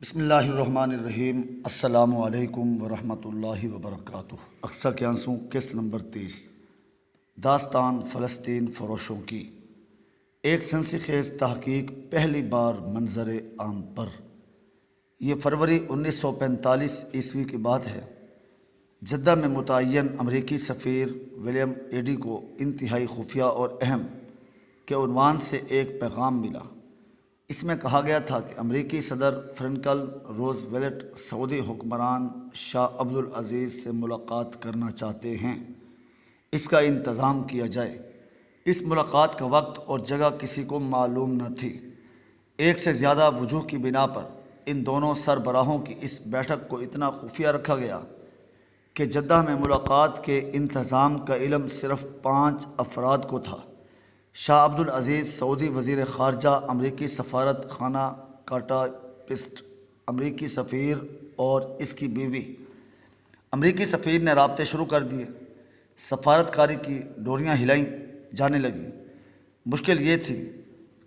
بسم اللہ الرحمن الرحیم۔ السلام علیکم ورحمۃ اللہ وبرکاتہ۔ اقصی کیانسوں قسط نمبر 30، داستان فلسطین فروشوں کی۔ ایک سنسی خیز تحقیق پہلی بار منظر عام پر۔ یہ فروری 1945 کی بات ہے۔ جدہ میں متعین امریکی سفیر ولیم ایڈی کو انتہائی خفیہ اور اہم کے عنوان سے ایک پیغام ملا۔ اس میں کہا گیا تھا کہ امریکی صدر فرینکلن روز ویلٹ سعودی حکمران شاہ عبدالعزیز سے ملاقات کرنا چاہتے ہیں، اس کا انتظام کیا جائے۔ اس ملاقات کا وقت اور جگہ کسی کو معلوم نہ تھی۔ ایک سے زیادہ وجوہ کی بنا پر ان دونوں سربراہوں کی اس بیٹھک کو اتنا خفیہ رکھا گیا کہ جدہ میں ملاقات کے انتظام کا علم صرف 5 افراد کو تھا: شاہ عبدالعزیز، سعودی وزیر خارجہ، امریکی سفارت خانہ کاٹا پسٹ، امریکی سفیر اور اس کی بیوی۔ امریکی سفیر نے رابطے شروع کر دیے۔ سفارتکاری کی ڈوریاں ہلائیں جانے لگیں۔ مشکل یہ تھی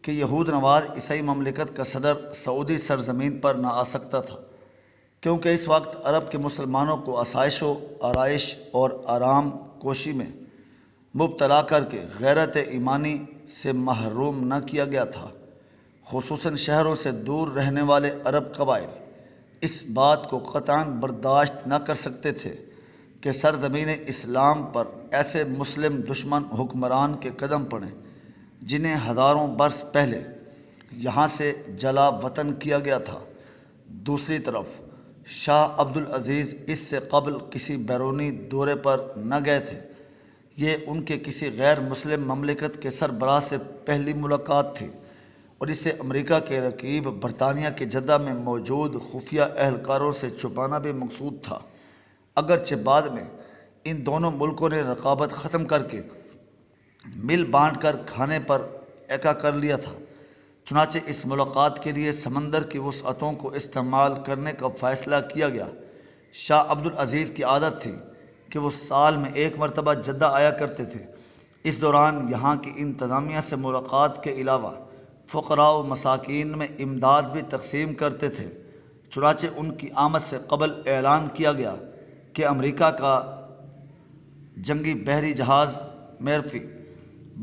کہ یہود نواز عیسائی مملکت کا صدر سعودی سرزمین پر نہ آ سکتا تھا، کیونکہ اس وقت عرب کے مسلمانوں کو آسائش و آرائش اور آرام کوشی میں مبتلا کر کے غیرت ایمانی سے محروم نہ کیا گیا تھا۔ خصوصاً شہروں سے دور رہنے والے عرب قبائل اس بات کو قطعاً برداشت نہ کر سکتے تھے کہ سرزمین اسلام پر ایسے مسلم دشمن حکمران کے قدم پڑیں جنہیں ہزاروں برس پہلے یہاں سے جلا وطن کیا گیا تھا۔ دوسری طرف شاہ عبدالعزیز اس سے قبل کسی بیرونی دورے پر نہ گئے تھے۔ یہ ان کے کسی غیر مسلم مملکت کے سربراہ سے پہلی ملاقات تھی، اور اسے امریکہ کے رقیب برطانیہ کے جدہ میں موجود خفیہ اہلکاروں سے چھپانا بھی مقصود تھا۔ اگرچہ بعد میں ان دونوں ملکوں نے رقابت ختم کر کے مل بانٹ کر کھانے پر ایکا کر لیا تھا، چنانچہ اس ملاقات کے لیے سمندر کی وسعتوں کو استعمال کرنے کا فیصلہ کیا گیا۔ شاہ عبدالعزیز کی عادت تھی کہ وہ سال میں ایک مرتبہ جدہ آیا کرتے تھے۔ اس دوران یہاں کی انتظامیہ سے ملاقات کے علاوہ فقراء و مساکین میں امداد بھی تقسیم کرتے تھے۔ چنانچہ ان کی آمد سے قبل اعلان کیا گیا کہ امریکہ کا جنگی بحری جہاز میرفی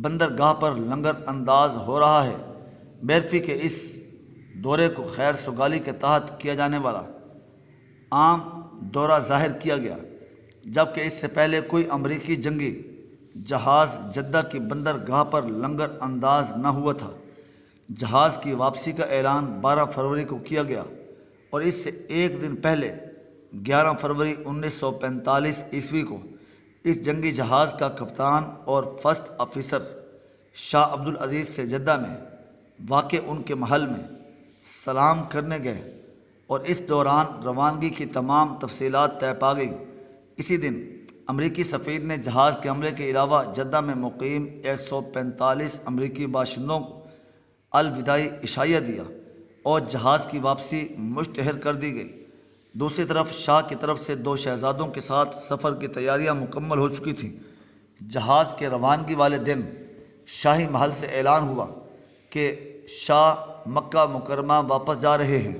بندرگاہ پر لنگر انداز ہو رہا ہے۔ میرفی کے اس دورے کو خیر سگالی کے تحت کیا جانے والا عام دورہ ظاہر کیا گیا، جبکہ اس سے پہلے کوئی امریکی جنگی جہاز جدہ کی بندرگاہ پر لنگر انداز نہ ہوا تھا۔ جہاز کی واپسی کا اعلان 12 فروری کو کیا گیا، اور اس سے ایک دن پہلے 11 فروری 1945 کو اس جنگی جہاز کا کپتان اور فرسٹ آفیسر شاہ عبدالعزیز سے جدہ میں واقع ان کے محل میں سلام کرنے گئے، اور اس دوران روانگی کی تمام تفصیلات طے پا گئیں۔ اسی دن امریکی سفیر نے جہاز کے عملے کے علاوہ جدہ میں مقیم 145 امریکی باشندوں کو الوداعی عشائیہ دیا، اور جہاز کی واپسی مشتہر کر دی گئی۔ دوسری طرف شاہ کی طرف سے 2 شہزادوں کے ساتھ سفر کی تیاریاں مکمل ہو چکی تھیں۔ جہاز کے روانگی والے دن شاہی محل سے اعلان ہوا کہ شاہ مکہ مکرمہ واپس جا رہے ہیں۔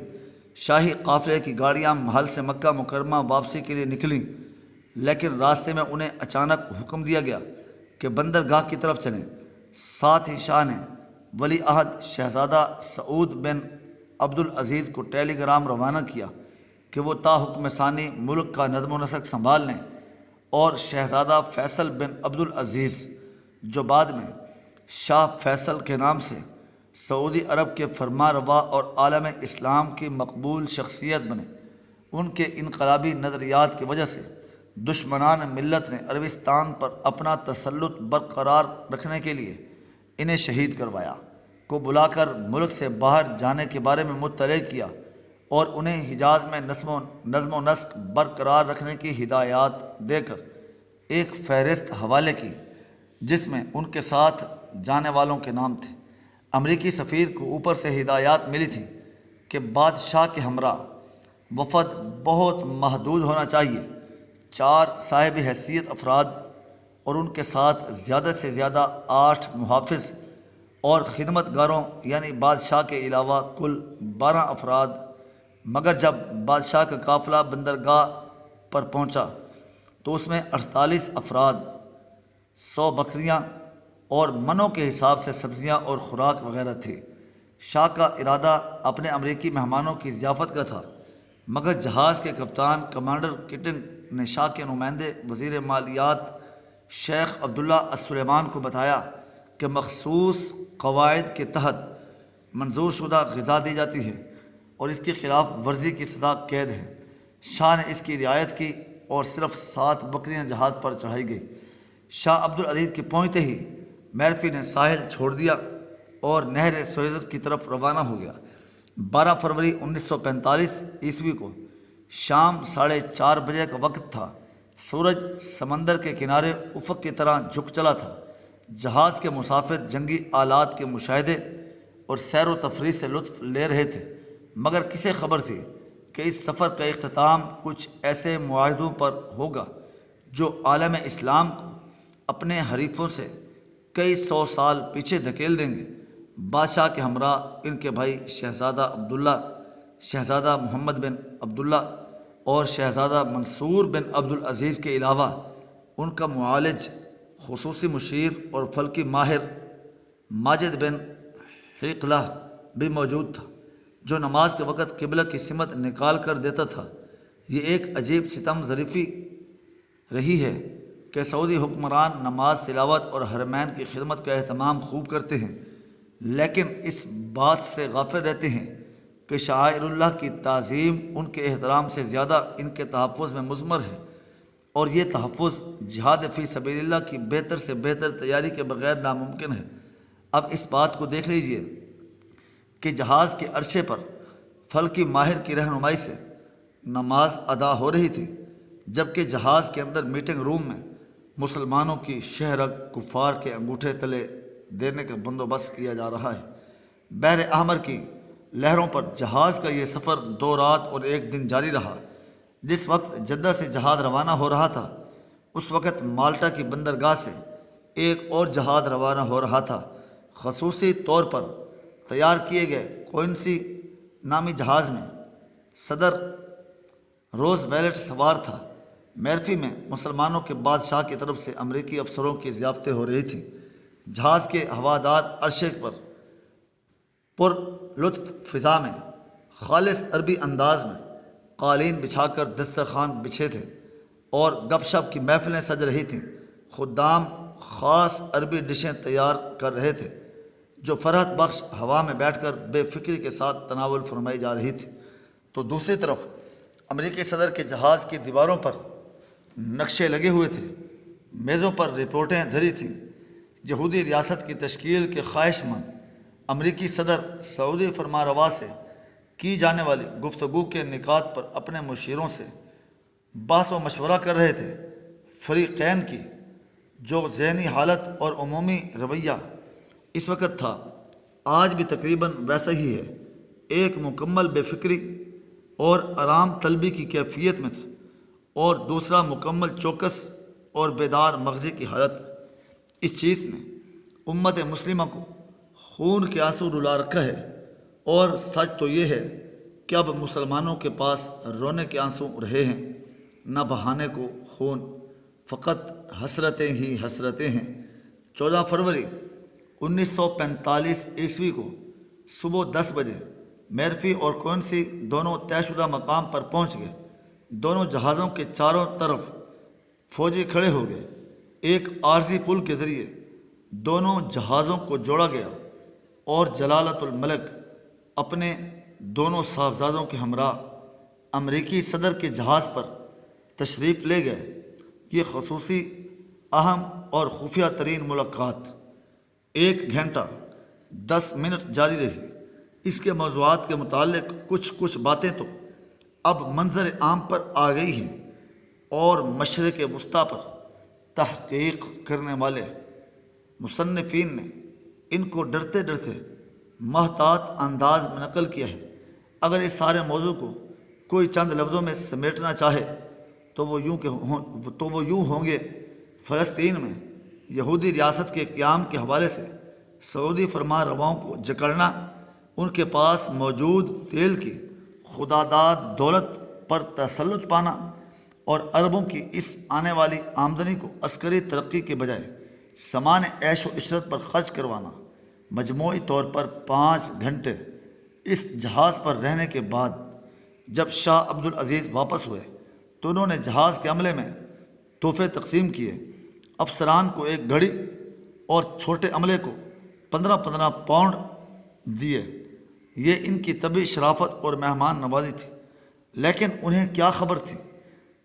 شاہی قافلے کی گاڑیاں محل سے مکہ مکرمہ واپسی کے لیے نکلیں، لیکن راستے میں انہیں اچانک حکم دیا گیا کہ بندرگاہ کی طرف چلیں۔ ساتھ ہی شاہ نے ولی عہد شہزادہ سعود بن عبدالعزیز کو ٹیلی گرام روانہ کیا کہ وہ تا حکم ثانی ملک کا نظم و نسق سنبھال لیں، اور شہزادہ فیصل بن عبدالعزیز، جو بعد میں شاہ فیصل کے نام سے سعودی عرب کے فرما روا اور عالم اسلام کی مقبول شخصیت بنے، ان کے انقلابی نظریات کی وجہ سے دشمنان ملت نے عربستان پر اپنا تسلط برقرار رکھنے کے لیے انہیں شہید کروایا کو بلا کر ملک سے باہر جانے کے بارے میں مطلع کیا، اور انہیں حجاز میں نظم و نسق برقرار رکھنے کی ہدایات دے کر ایک فہرست حوالے کی، جس میں ان کے ساتھ جانے والوں کے نام تھے۔ امریکی سفیر کو اوپر سے ہدایات ملی تھی کہ بادشاہ کے ہمراہ وفد بہت محدود ہونا چاہیے، 4 صاحب حیثیت افراد، اور ان کے ساتھ زیادہ سے زیادہ 8 محافظ اور خدمت گاروں، یعنی بادشاہ کے علاوہ کل 12 افراد مگر جب بادشاہ کا قافلہ بندرگاہ پر پہنچا تو اس میں 48 افراد، 100 بکریاں اور منوں کے حساب سے سبزیاں اور خوراک وغیرہ تھی۔ شاہ کا ارادہ اپنے امریکی مہمانوں کی ضیافت کا تھا، مگر جہاز کے کپتان کمانڈر کٹنگ نے شاہ کے نمائندے وزیر مالیات شیخ عبداللہ السلیمان کو بتایا کہ مخصوص قواعد کے تحت منظور شدہ غذا دی جاتی ہے اور اس کی خلاف ورزی کی سزا قید ہے۔ شاہ نے اس کی رعایت کی اور صرف 7 بکریاں جہاز پر چڑھائی گئی۔ شاہ عبدالعزیز کے پہنچتے ہی میرفی نے ساحل چھوڑ دیا اور نہر سویز کی طرف روانہ ہو گیا۔ 12 فروری 1945 عیسوی کو شام 4:30 بجے کا وقت تھا۔ سورج سمندر کے کنارے افق کی طرح جھک چلا تھا۔ جہاز کے مسافر جنگی آلات کے مشاہدے اور سیر و تفریح سے لطف لے رہے تھے، مگر کسے خبر تھی کہ اس سفر کا اختتام کچھ ایسے معاہدوں پر ہوگا جو عالم اسلام کو اپنے حریفوں سے کئی 100 سال پیچھے دھکیل دیں گے۔ بادشاہ کے ہمراہ ان کے بھائی شہزادہ عبداللہ، شہزادہ محمد بن عبداللہ اور شہزادہ منصور بن عبدالعزیز کے علاوہ ان کا معالج، خصوصی مشیر اور فلکی ماہر ماجد بن حقلہ بھی موجود تھا، جو نماز کے وقت قبلہ کی سمت نکال کر دیتا تھا۔ یہ ایک عجیب ستم ظریفی رہی ہے کہ سعودی حکمران نماز، تلاوت اور حرمین کی خدمت کا اہتمام خوب کرتے ہیں، لیکن اس بات سے غافل رہتے ہیں کہ شعائر اللہ کی تعظیم ان کے احترام سے زیادہ ان کے تحفظ میں مضمر ہے، اور یہ تحفظ جہاد فی سبیل اللہ کی بہتر سے بہتر تیاری کے بغیر ناممکن ہے۔ اب اس بات کو دیکھ لیجئے کہ جہاز کے عرصے پر فلکی ماہر کی رہنمائی سے نماز ادا ہو رہی تھی، جبکہ جہاز کے اندر میٹنگ روم میں مسلمانوں کی شہرگ کفار کے انگوٹھے تلے دینے کا بندوبست کیا جا رہا ہے۔ بحر احمر کی لہروں پر جہاز کا یہ سفر 2 رات اور 1 دن جاری رہا۔ جس وقت جدہ سے جہاز روانہ ہو رہا تھا، اس وقت مالٹا کی بندرگاہ سے ایک اور جہاز روانہ ہو رہا تھا۔ خصوصی طور پر تیار کیے گئے کوئنسی نامی جہاز میں صدر روز ویلٹ سوار تھا۔ میرفی میں مسلمانوں کے بادشاہ کی طرف سے امریکی افسروں کی ضیافتیں ہو رہی تھیں۔ جہاز کے ہوادار عرصے پر پر لطف فضا میں خالص عربی انداز میں قالین بچھا کر دسترخوان بچھے تھے اور گپ شپ کی محفلیں سج رہی تھیں۔ خدام خاص عربی ڈشیں تیار کر رہے تھے جو فرحت بخش ہوا میں بیٹھ کر بے فکری کے ساتھ تناول فرمائی جا رہی تھی۔ تو دوسری طرف امریکی صدر کے جہاز کی دیواروں پر نقشے لگے ہوئے تھے، میزوں پر رپورٹیں دھری تھیں۔ یہودی ریاست کی تشکیل کے خواہش مند امریکی صدر سعودی فرمانروا سے کی جانے والی گفتگو کے نکات پر اپنے مشیروں سے بحث و مشورہ کر رہے تھے۔ فریقین کی جو ذہنی حالت اور عمومی رویہ اس وقت تھا، آج بھی تقریباً ویسا ہی ہے۔ ایک مکمل بے فکری اور آرام طلبی کی کیفیت میں تھا، اور دوسرا مکمل چوکس اور بیدار مغزی کی حالت۔ اس چیز نے امت مسلمہ کو خون کے آنسو رلا رکھا ہے، اور سچ تو یہ ہے کہ اب مسلمانوں کے پاس رونے کے آنسو رہے ہیں، نہ بہانے کو خون، فقط حسرتیں ہی حسرتیں ہیں۔ 14 فروری 1945 عیسوی کو صبح 10 بجے میرفی اور کوئنسی دونوں طے شدہ مقام پر پہنچ گئے۔ دونوں جہازوں کے چاروں طرف فوجی کھڑے ہو گئے۔ ایک عارضی پل کے ذریعے دونوں جہازوں کو جوڑا گیا اور جلالت الملک اپنے دونوں صاحبزادوں کے ہمراہ امریکی صدر کے جہاز پر تشریف لے گئے۔ یہ خصوصی، اہم اور خفیہ ترین ملاقات 1 گھنٹہ 10 منٹ جاری رہی۔ اس کے موضوعات کے متعلق کچھ باتیں تو اب منظر عام پر آ گئی ہیں، اور مشرق وسطیٰ پر تحقیق کرنے والے مصنفین نے ان کو ڈرتے ڈرتے محتاط انداز میں نقل کیا ہے۔ اگر اس سارے موضوع کو کوئی چند لفظوں میں سمیٹنا چاہے تو وہ یوں ہوں گے: فلسطین میں یہودی ریاست کے قیام کے حوالے سے سعودی فرمان رواؤں کو جکڑنا، ان کے پاس موجود تیل کی خداداد دولت پر تسلط پانا اور عربوں کی اس آنے والی آمدنی کو عسکری ترقی کے بجائے سامان عیش و عشرت پر خرچ کروانا۔ مجموعی طور پر 5 گھنٹے اس جہاز پر رہنے کے بعد جب شاہ عبدالعزیز واپس ہوئے تو انہوں نے جہاز کے عملے میں تحفے تقسیم کیے۔ افسران کو ایک گھڑی اور چھوٹے عملے کو 15 پاؤنڈ دیے۔ یہ ان کی طبعی شرافت اور مہمان نوازی تھی، لیکن انہیں کیا خبر تھی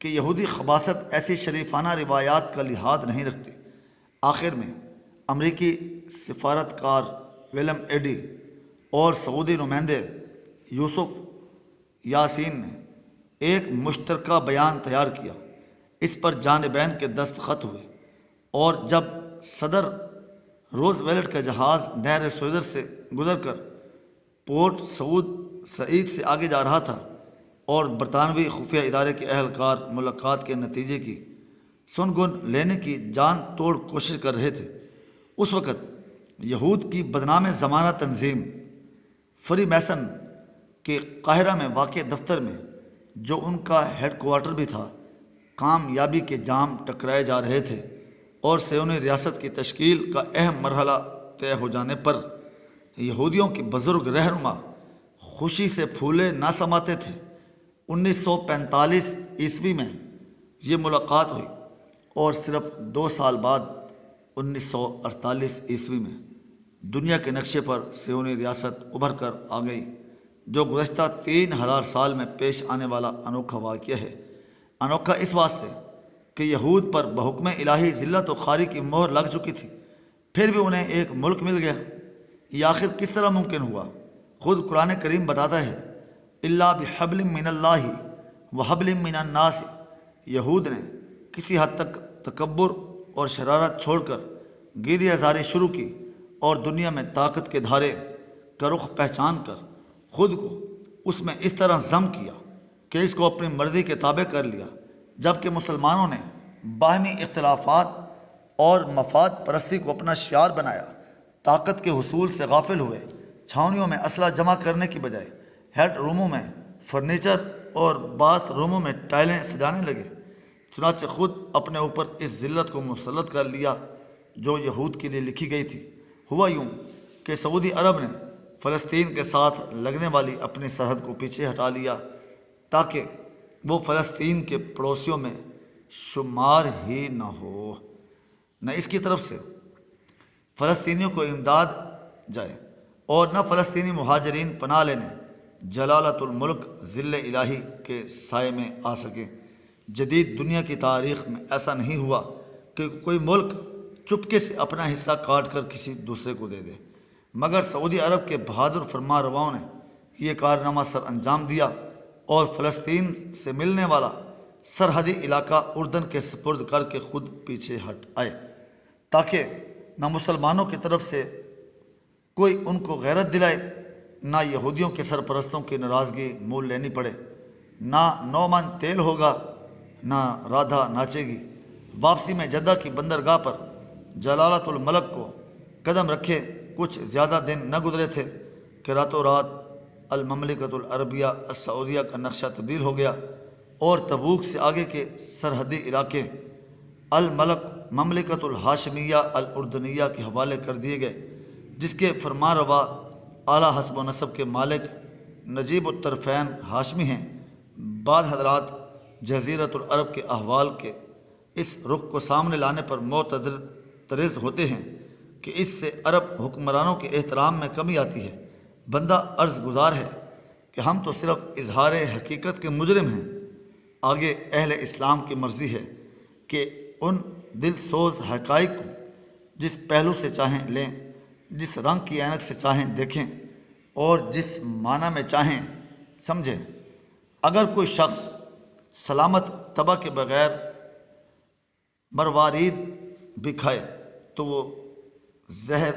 کہ یہودی خباثت ایسی شریفانہ روایات کا لحاظ نہیں رکھتی۔ آخر میں امریکی سفارتکار ولیم ایڈی اور سعودی نمائندے یوسف یاسین نے ایک مشترکہ بیان تیار کیا۔ اس پر جانبین کے دستخط ہوئے، اور جب صدر روز ویلٹ کا جہاز نہر سوئز سے گزر کر پورٹ سعید سے آگے جا رہا تھا اور برطانوی خفیہ ادارے کے اہلکار ملاقات کے نتیجے کی سنگن لینے کی جان توڑ کوشش کر رہے تھے، اس وقت یہود کی بدنام زمانہ تنظیم فری میسن کے قاہرہ میں واقع دفتر میں، جو ان کا ہیڈ کوارٹر بھی تھا، کامیابی کے جام ٹکرائے جا رہے تھے، اور صہیونی ریاست کی تشکیل کا اہم مرحلہ طے ہو جانے پر یہودیوں کے بزرگ رہنما خوشی سے پھولے نہ سماتے تھے۔ 1945 عیسوی میں یہ ملاقات ہوئی، اور صرف 2 سال بعد 1948 عیسوی میں دنیا کے نقشے پر صہیونی ریاست ابھر کر آ گئی، جو گزشتہ 3000 سال میں پیش آنے والا انوکھا واقعہ ہے۔ انوکھا اس واسطے کہ یہود پر بحکم الہی ذلت و خواری کی مہر لگ چکی تھی، پھر بھی انہیں ایک ملک مل گیا۔ یہ آخر کس طرح ممکن ہوا؟ خود قرآن کریم بتاتا ہے، الا بحبل من اللہ وحبل من الناس۔ یہود نے کسی حد تک تکبر اور شرارت چھوڑ کر گیری ازاری شروع کی، اور دنیا میں طاقت کے دھارے کا رخ پہچان کر خود کو اس میں اس طرح ضم کیا کہ اس کو اپنی مرضی کے تابع کر لیا، جبکہ مسلمانوں نے باہمی اختلافات اور مفاد پرستی کو اپنا شعار بنایا، طاقت کے حصول سے غافل ہوئے، چھاؤنیوں میں اسلحہ جمع کرنے کی بجائے ہیڈ روموں میں فرنیچر اور باتھ روموں میں ٹائلیں سجانے لگے، چنانچہ خود اپنے اوپر اس ذلت کو مسلط کر لیا جو یہود کے لیے لکھی گئی تھی۔ ہوا یوں کہ سعودی عرب نے فلسطین کے ساتھ لگنے والی اپنی سرحد کو پیچھے ہٹا لیا تاکہ وہ فلسطین کے پڑوسیوں میں شمار ہی نہ ہو، نہ اس کی طرف سے فلسطینیوں کو امداد جائے اور نہ فلسطینی مہاجرین پناہ لینے جلالت الملک ذل الہی کے سائے میں آ سکیں۔ جدید دنیا کی تاریخ میں ایسا نہیں ہوا کہ کوئی ملک چپکے سے اپنا حصہ کاٹ کر کسی دوسرے کو دے دے، مگر سعودی عرب کے بہادر فرما رواؤں نے یہ کارنامہ سر انجام دیا، اور فلسطین سے ملنے والا سرحدی علاقہ اردن کے سپرد کر کے خود پیچھے ہٹ آئے، تاکہ نہ مسلمانوں کی طرف سے کوئی ان کو غیرت دلائے، نہ یہودیوں کے سرپرستوں کی ناراضگی مول لینی پڑے، نہ 9 من تیل ہوگا، نہ رادھا ناچے گی۔ واپسی میں جدہ کی بندرگاہ پر جلالت الملک کو قدم رکھے کچھ زیادہ دن نہ گزرے تھے کہ راتوں رات المملکۃ العربیہ السعودیہ کا نقشہ تبدیل ہو گیا، اور تبوک سے آگے کے سرحدی علاقے الملک مملکۃ الہاشمیہ الاردنیہ کے حوالے کر دیے گئے، جس کے فرما روا اعلیٰ حسب و نسب کے مالک نجیب الطرفین ہاشمی ہیں۔ بعض حضرات جزیرۃ العرب کے احوال کے اس رخ کو سامنے لانے پر معترض ہوتے ہیں کہ اس سے عرب حکمرانوں کے احترام میں کمی آتی ہے۔ بندہ عرض گزار ہے کہ ہم تو صرف اظہار حقیقت کے مجرم ہیں، آگے اہل اسلام کی مرضی ہے کہ ان دل سوز حقائق کو جس پہلو سے چاہیں لیں، جس رنگ کی عینک سے چاہیں دیکھیں، اور جس معنی میں چاہیں سمجھیں۔ اگر کوئی شخص سلامت طبع کے بغیر مروارید بھی کھائے تو وہ زہر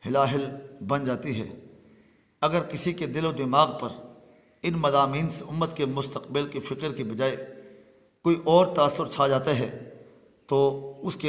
ہلاہل بن جاتی ہے۔ اگر کسی کے دل و دماغ پر ان مضامین سے امت کے مستقبل کی فکر کی بجائے کوئی اور تاثر چھا جاتا ہے تو اس کے